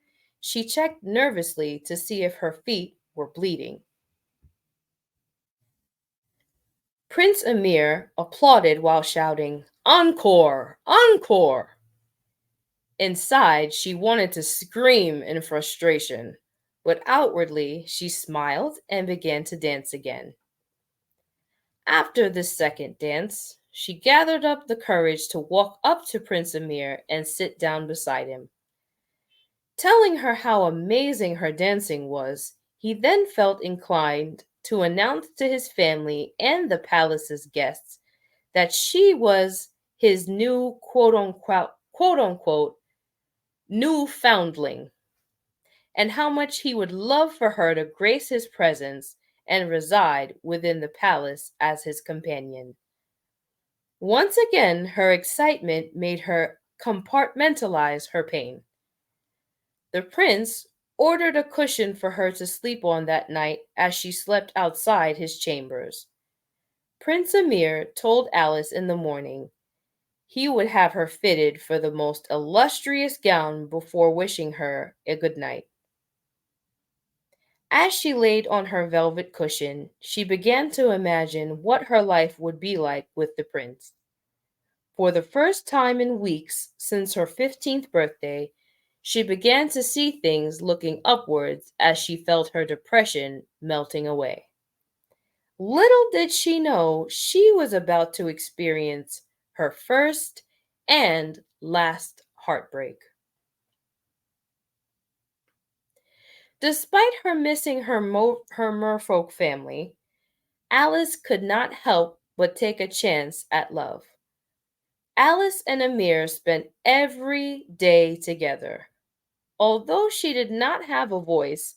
Speaker 1: she checked nervously to see if her feet were bleeding. Prince Emir applauded while shouting, "Encore! Encore!" Inside, she wanted to scream in frustration, but outwardly she smiled and began to dance again. After this second dance, she gathered up the courage to walk up to Prince Emir and sit down beside him. Telling her how amazing her dancing was, he then felt inclined to announce to his family and the palace's guests that she was his new quote unquote new foundling, and how much he would love for her to grace his presence and reside within the palace as his companion. Once again, her excitement made her compartmentalize her pain. The prince ordered a cushion for her to sleep on that night as she slept outside his chambers. Prince Emir told Alice in the morning he would have her fitted for the most illustrious gown before wishing her a good night. As she laid on her velvet cushion, she began to imagine what her life would be like with the prince. For the first time in weeks since her 15th birthday, she began to see things looking upwards as she felt her depression melting away. Little did she know she was about to experience her first and last heartbreak. Despite her missing her merfolk family, Alice could not help but take a chance at love. Alice and Amir spent every day together. Although she did not have a voice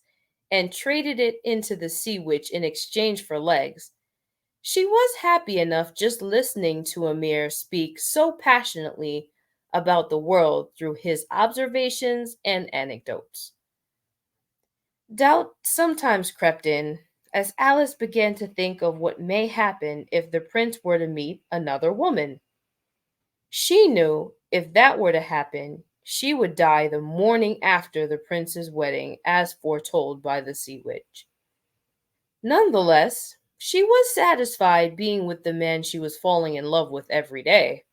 Speaker 1: and traded it into the sea witch in exchange for legs, she was happy enough just listening to Amir speak so passionately about the world through his observations and anecdotes. Doubt sometimes crept in as Alice began to think of what may happen if the prince were to meet another woman. She knew if that were to happen, she would die the morning after the prince's wedding, as foretold by the sea witch. Nonetheless, she was satisfied being with the man she was falling in love with every day.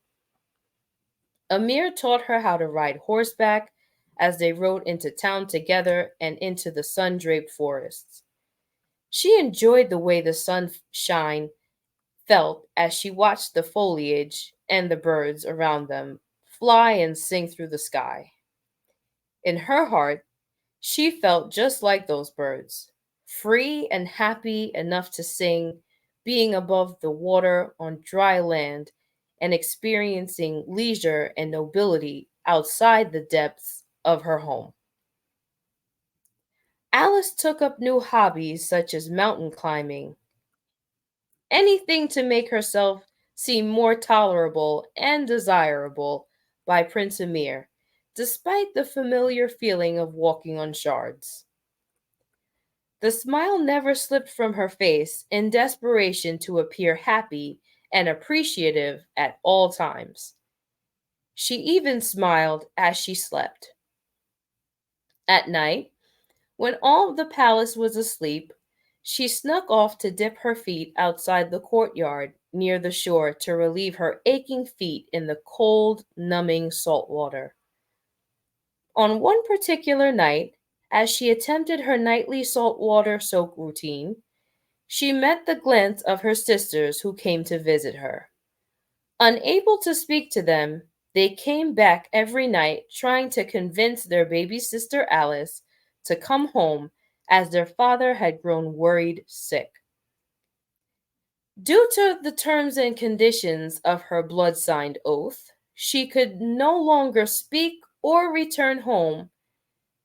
Speaker 1: Amir taught her how to ride horseback as they rode into town together and into the sun draped forests. She enjoyed the way the sunshine felt as she watched the foliage and the birds around them fly and sing through the sky. In her heart, she felt just like those birds, free and happy enough to sing, being above the water on dry land and experiencing leisure and nobility outside the depths of her home. Alice took up new hobbies such as mountain climbing, anything to make herself seem more tolerable and desirable by Prince Emir, despite the familiar feeling of walking on shards. The smile never slipped from her face in desperation to appear happy and appreciative at all times. She even smiled as she slept. At night, when all the palace was asleep, she snuck off to dip her feet outside the courtyard near the shore to relieve her aching feet in the cold, numbing salt water. On one particular night, as she attempted her nightly salt water soak routine, she met the glance of her sisters who came to visit her. Unable to speak to them, they came back every night trying to convince their baby sister Alice to come home as their father had grown worried sick. Due to the terms and conditions of her blood signed oath, she could no longer speak or return home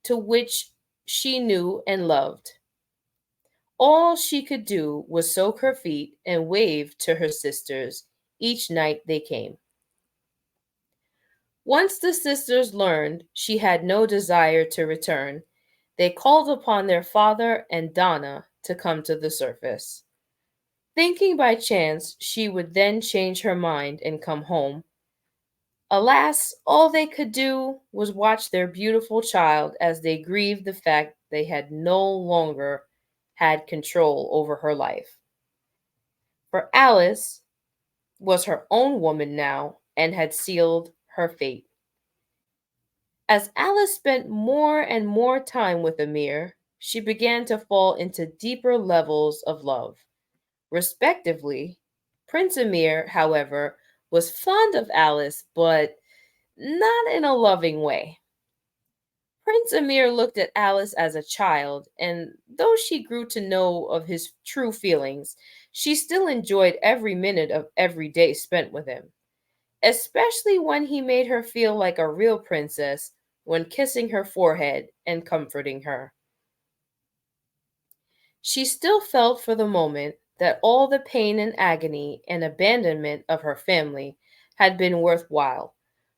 Speaker 1: to which she knew and loved. All she could do was soak her feet and wave to her sisters each night they came. Once the sisters learned she had no desire to return, they called upon their father and Donna to come to the surface. Thinking by chance she would then change her mind and come home, alas, all they could do was watch their beautiful child as they grieved the fact they had no longer had control over her life. For Alice was her own woman now and had sealed her fate. As Alice spent more and more time with Amir, she began to fall into deeper levels of love. Respectively, Prince Amir, however, was fond of Alice, but not in a loving way. Prince Amir looked at Alice as a child, and though she grew to know of his true feelings, she still enjoyed every minute of every day spent with him, especially when he made her feel like a real princess when kissing her forehead and comforting her. She still felt for the moment that all the pain and agony and abandonment of her family had been worthwhile,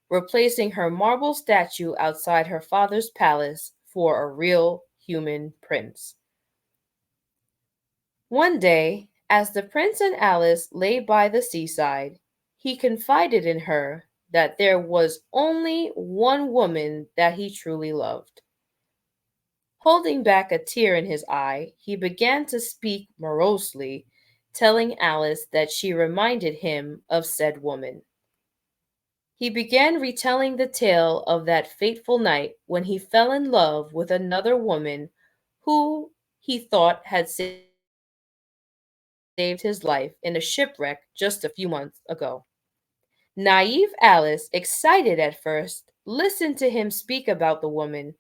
Speaker 1: replacing her marble statue outside her father's palace for a real human prince. One day, as the prince and Alice lay by the seaside, he confided in her that there was only one woman that he truly loved. Holding back a tear in his eye, he began to speak morosely, telling Alice that she reminded him of said woman. He began retelling the tale of that fateful night when he fell in love with another woman who he thought had saved his life in a shipwreck just a few months ago. Naive Alice, excited at first, listened to him speak about the woman,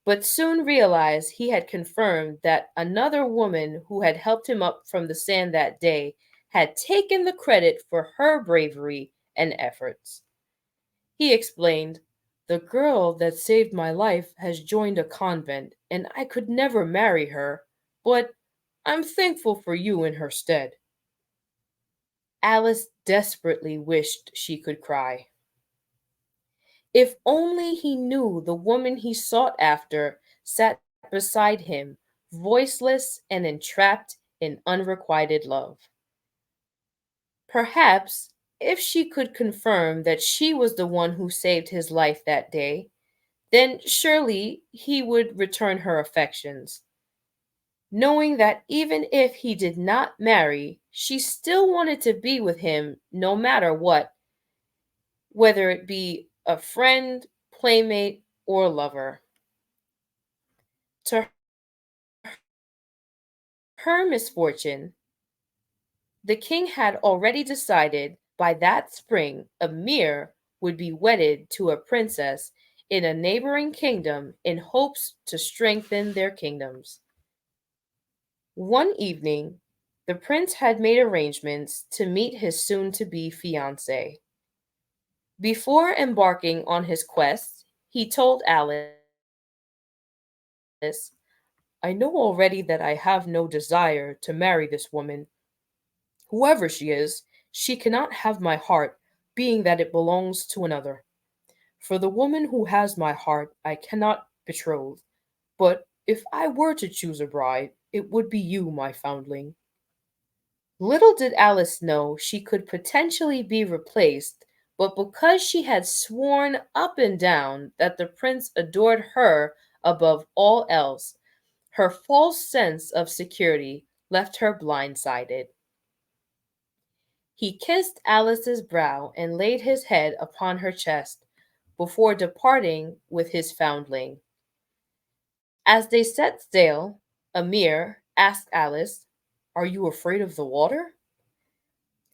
Speaker 1: but soon realized he had confirmed that another woman who had helped him up from the sand that day had taken the credit for her bravery and efforts. He explained, "The girl that saved my life has joined a convent, and I could never marry her, but I'm thankful for you in her stead." Alice desperately wished she could cry. If only he knew the woman he sought after sat beside him, voiceless and entrapped in unrequited love. Perhaps if she could confirm that she was the one who saved his life that day, then surely he would return her affections. Knowing that even if he did not marry, she still wanted to be with him no matter what, whether it be a friend, playmate, or lover. To her misfortune, the king had already decided by that spring Amir would be wedded to a princess in a neighboring kingdom in hopes to strengthen their kingdoms. One evening, the prince had made arrangements to meet his soon to be fiancée. Before embarking on his quest, he told Alice, "I know already that I have no desire to marry this woman. Whoever she is, she cannot have my heart, being that it belongs to another. For the woman who has my heart I cannot betroth, but if I were to choose a bride, it would be you, my foundling." Little did Alice know she could potentially be replaced, but because she had sworn up and down that the prince adored her above all else, her false sense of security left her blindsided. He kissed Alice's brow and laid his head upon her chest before departing with his foundling. As they set sail, Amir asked Alice, "Are you afraid of the water?"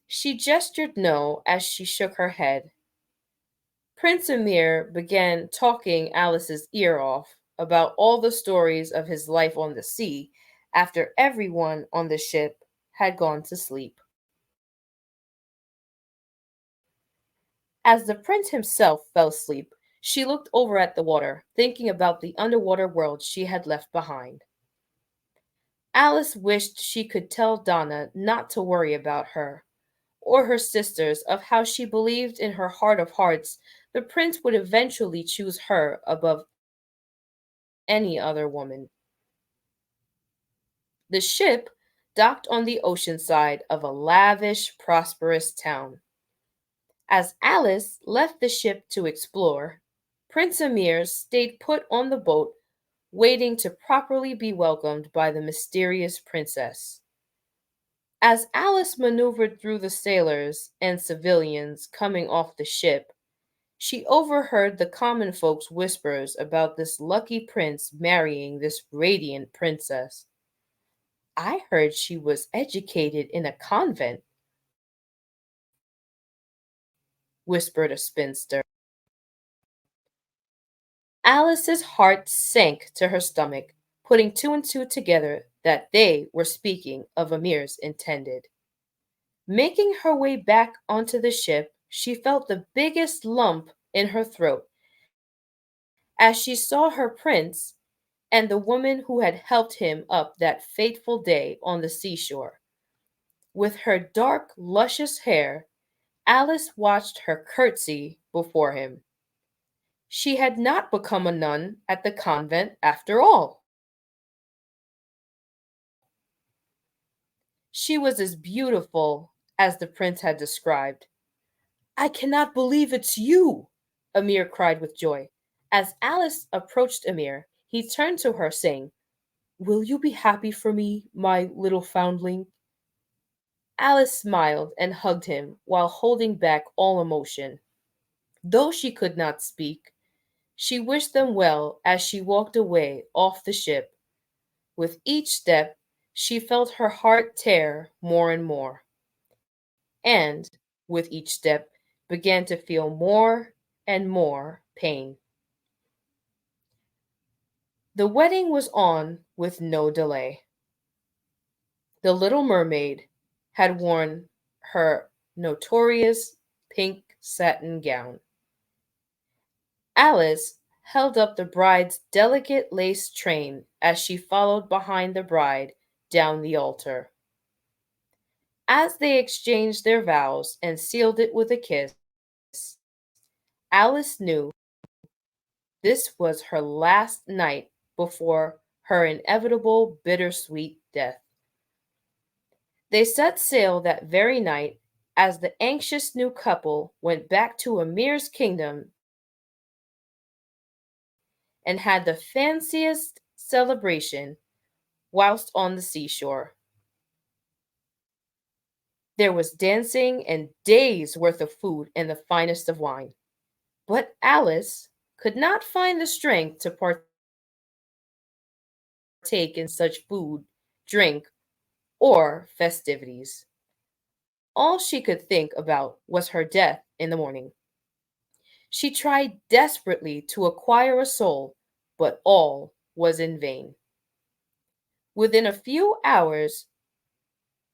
Speaker 1: She gestured no as she shook her head. Prince Amir began talking Alice's ear off about all the stories of his life on the sea after everyone on the ship had gone to sleep. As the prince himself fell asleep, she looked over at the water, thinking about the underwater world she had left behind. Alice wished she could tell Donna not to worry about her, or her sisters, of how she believed in her heart of hearts the prince would eventually choose her above any other woman. The ship docked on the ocean side of a lavish, prosperous town. As Alice left the ship to explore, Prince Amir stayed put on the boat, waiting to properly be welcomed by the mysterious princess. As Alice maneuvered through the sailors and civilians coming off the ship, she overheard the common folks' whispers about this lucky prince marrying this radiant princess. I heard she was educated in a convent, whispered a spinster. Alice's heart sank to her stomach, putting two and two together that they were speaking of Amir's intended. Making her way back onto the ship, she felt the biggest lump in her throat as she saw her prince and the woman who had helped him up that fateful day on the seashore. With her dark, luscious hair, Alice watched her curtsy before him. She had not become a nun at the convent after all. She was as beautiful as the prince had described. I cannot believe it's you, Amir cried with joy. As Alice approached Amir, he turned to her, saying, Will you be happy for me, my little foundling? Alice smiled and hugged him while holding back all emotion. Though she could not speak, she wished them well as she walked away off the ship. With each step, she felt her heart tear more and more, and, with each step, began to feel more and more pain. The wedding was on with no delay. The little mermaid had worn her notorious pink satin gown. Alice held up the bride's delicate lace train as she followed behind the bride down the altar. As they exchanged their vows and sealed it with a kiss, Alice knew this was her last night before her inevitable bittersweet death. They set sail that very night as the anxious new couple went back to Amir's kingdom and had the fanciest celebration whilst on the seashore. There was dancing and days' worth of food and the finest of wine. But Alice could not find the strength to partake in such food, drink, or festivities. All she could think about was her death in the morning. She tried desperately to acquire a soul, but all was in vain. Within a few hours,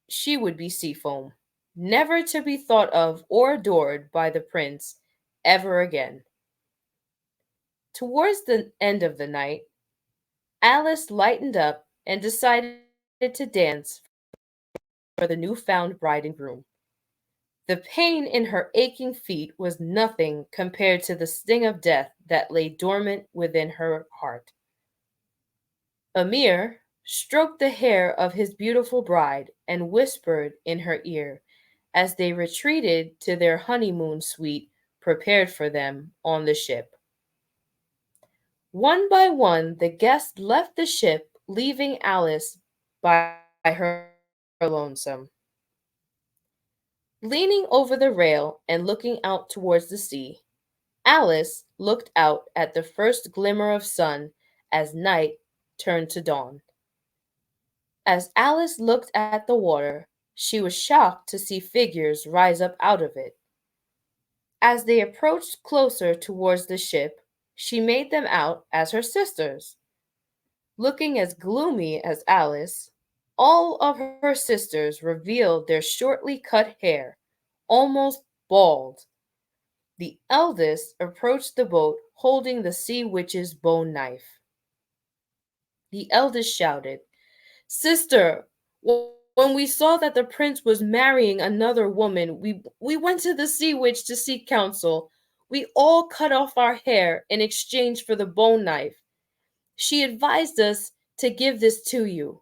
Speaker 1: she would be sea foam, never to be thought of or adored by the prince ever again. Towards the end of the night, Alice lightened up and decided to dance for the new-found bride and groom. The pain in her aching feet was nothing compared to the sting of death that lay dormant within her heart. Amir stroked the hair of his beautiful bride and whispered in her ear as they retreated to their honeymoon suite prepared for them on the ship. One by one, the guests left the ship, leaving Alice by her lonesome. Leaning over the rail and looking out towards the sea, Alice looked out at the first glimmer of sun as night turned to dawn. As Alice looked at the water, she was shocked to see figures rise up out of it. As they approached closer towards the ship, she made them out as her sisters. Looking as gloomy as Alice, all of her sisters revealed their shortly cut hair, almost bald. The eldest approached the boat holding the sea witch's bone knife. The eldest shouted, Sister, when we saw that the prince was marrying another woman, we went to the sea witch to seek counsel. We all cut off our hair in exchange for the bone knife. She advised us to give this to you.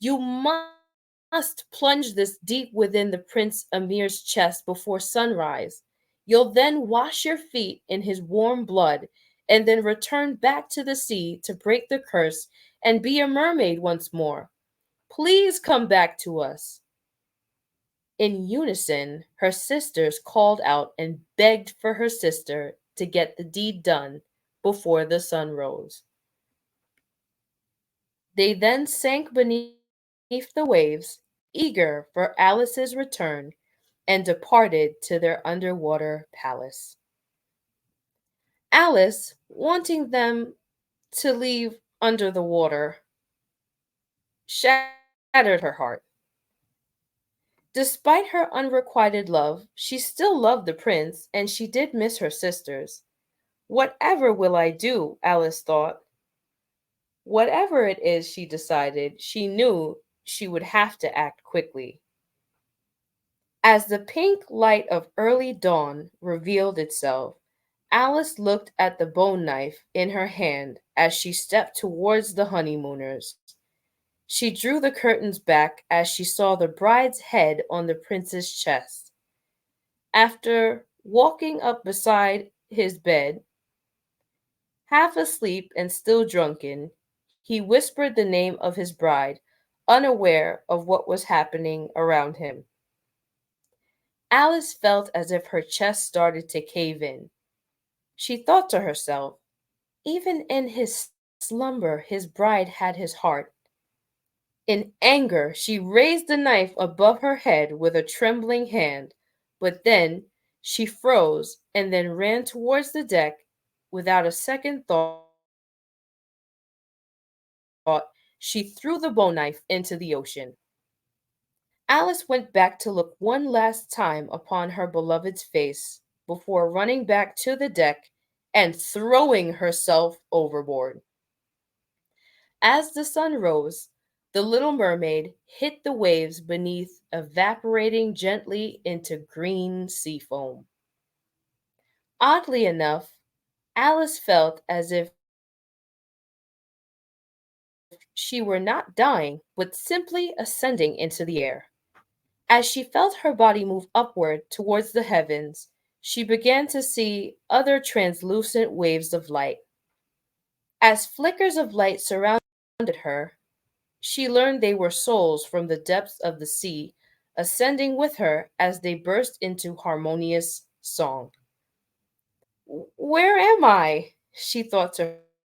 Speaker 1: You must plunge this deep within the Prince Amir's chest before sunrise. You'll then wash your feet in his warm blood and then return back to the sea to break the curse and be a mermaid once more. Please come back to us. In unison, her sisters called out and begged for her sister to get the deed done before the sun rose. They then sank beneath the waves, eager for Alice's return, and departed to their underwater palace. Alice, wanting them to leave under the water, shattered her heart. Despite her unrequited love, she still loved the prince and she did miss her sisters. Whatever will I do? Alice thought. Whatever it is, she decided, she knew she would have to act quickly. As the pink light of early dawn revealed itself, Alice looked at the bone knife in her hand as she stepped towards the honeymooners. She drew the curtains back as she saw the bride's head on the prince's chest. After walking up beside his bed, half asleep and still drunken, he whispered the name of his bride, unaware of what was happening around him. Alice felt as if her chest started to cave in. She thought to herself, even in his slumber, his bride had his heart. In anger, she raised the knife above her head with a trembling hand, but then she froze and then ran towards the deck without a second thought. She threw the bone knife into the ocean. Alice went back to look one last time upon her beloved's face before running back to the deck and throwing herself overboard. As the sun rose, the little mermaid hit the waves beneath, evaporating gently into green sea foam. Oddly enough, Alice felt as if she were not dying, but simply ascending into the air. As she felt her body move upward towards the heavens, she began to see other translucent waves of light. As flickers of light surrounded her, she learned they were souls from the depths of the sea, ascending with her as they burst into harmonious song. Where am I? She thought to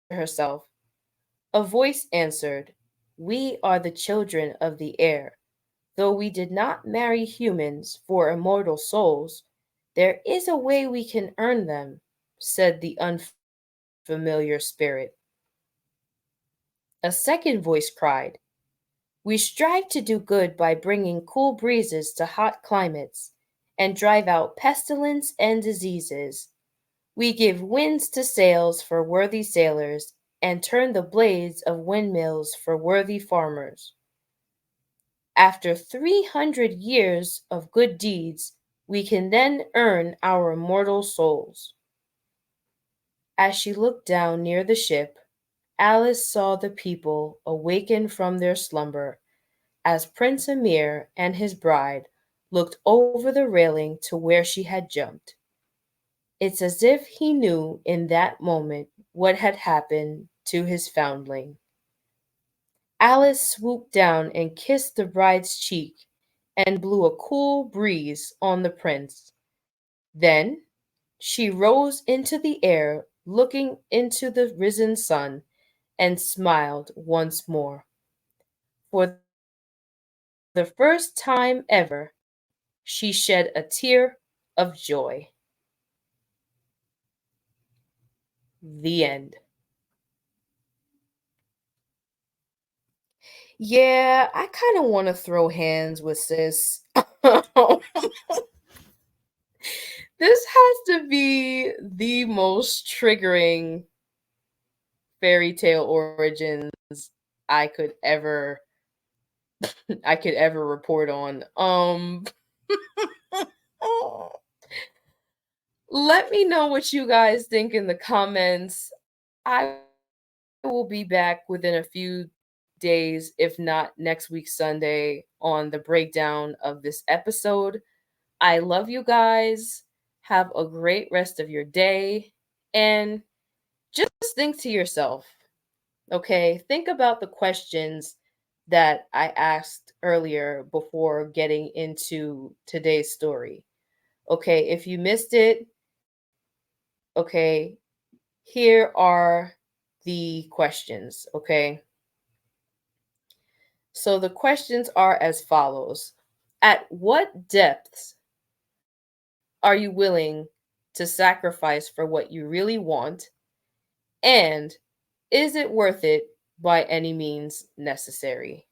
Speaker 1: herself. A voice answered, We are the children of the air. Though we did not marry humans for immortal souls, there is a way we can earn them, said the unfamiliar spirit. A second voice cried, We strive to do good by bringing cool breezes to hot climates and drive out pestilence and diseases. We give winds to sails for worthy sailors and turn the blades of windmills for worthy farmers. After 300 years of good deeds, we can then earn our immortal souls. As she looked down near the ship, Alice saw the people awaken from their slumber as Prince Amir and his bride looked over the railing to where she had jumped. It's as if he knew in that moment what had happened to his foundling. Alice swooped down and kissed the bride's cheek and blew a cool breeze on the prince. Then she rose into the air, looking into the risen sun, and smiled once more. For the first time ever, she shed a tear of joy. The end. Yeah, I kind of want to throw hands with sis. This has to be the most triggering fairy tale origins I could ever I could ever report on. Let me know what you guys think in the comments. I will be back within a few days, if not next week Sunday, on the breakdown of this episode. I love you guys. Have a great rest of your day. And just think to yourself, okay? Think about the questions that I asked earlier before getting into today's story. Okay, if you missed it, okay, here are the questions, okay? So the questions are as follows. At what depths are you willing to sacrifice for what you really want? And is it worth it by any means necessary?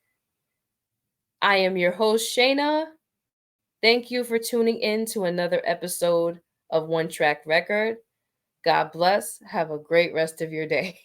Speaker 1: I am your host, Shayna. Thank you for tuning in to another episode of One Track Record. God bless. Have a great rest of your day.